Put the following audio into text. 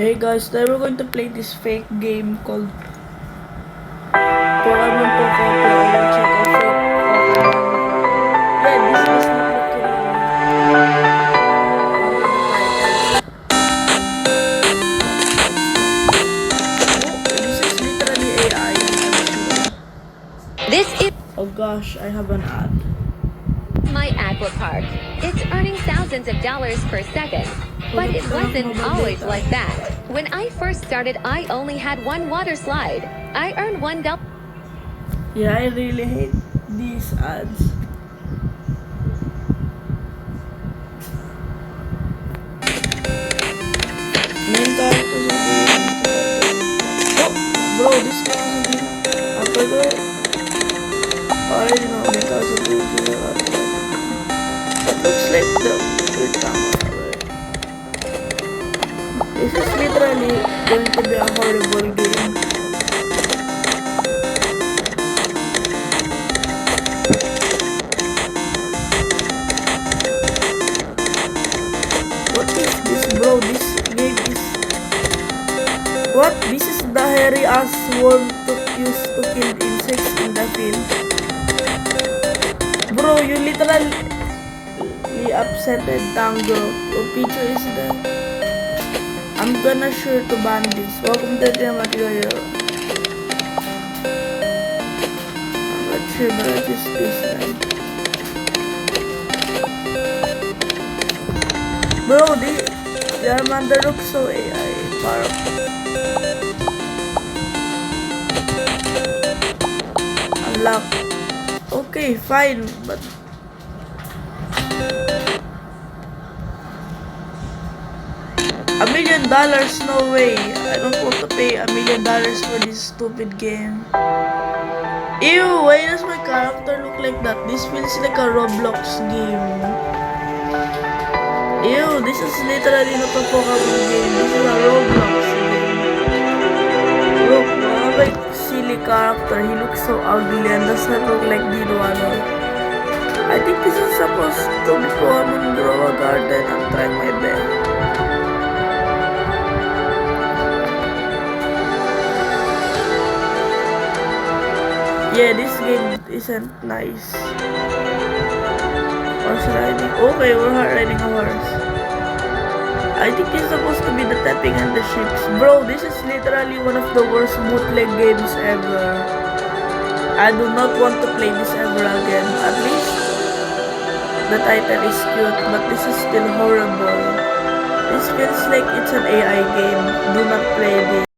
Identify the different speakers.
Speaker 1: Hey guys, today we're going to play this fake game called Pokemon Pokopia. I will check out fake Pokemon. Yeah, this does not look real. This is literally AI.
Speaker 2: This is
Speaker 1: Oh gosh, I have an ad.
Speaker 2: my aqua park. It's earning thousands of dollars per second. But it wasn't always like that. When I first started, I only had one water slide. I earned $1.
Speaker 1: Yeah, I really hate these ads. Main characters of the game. Oh, bro, this game is a game. After the already know main characters of the game. That looks like the good camera. This is literally going to be a horrible game. What is this, bro? This game is... What? This is the hairy ass worm used to kill insects in the field. Bro, you literally upsetted Tango. What picture is that? I'm gonna sure to ban this. Welcome to the material. I'm not sure, but I just this man. Bro, the Charmander looks so AI. Powerful. Unlock. Okay, fine, but $1 million? No way. I don't want to pay $1 million for this stupid game. Ew, why does my character look like that? This feels like a Roblox game. Ew, this is literally not a Pokemon game. This is a Roblox game. Look, my silly character. He looks so ugly and does not look like Diluano. I think this is supposed to be Pokemon Grow a Garden. I'm trying my best. Yeah, this game isn't nice. Horse riding. Okay, we're riding a horse. I think it's supposed to be the tapping and the ships. Bro, this is literally one of the worst bootleg games ever. I do not want to play this ever again. At least the title is cute, but this is still horrible. This feels like it's an AI game. Do not play this.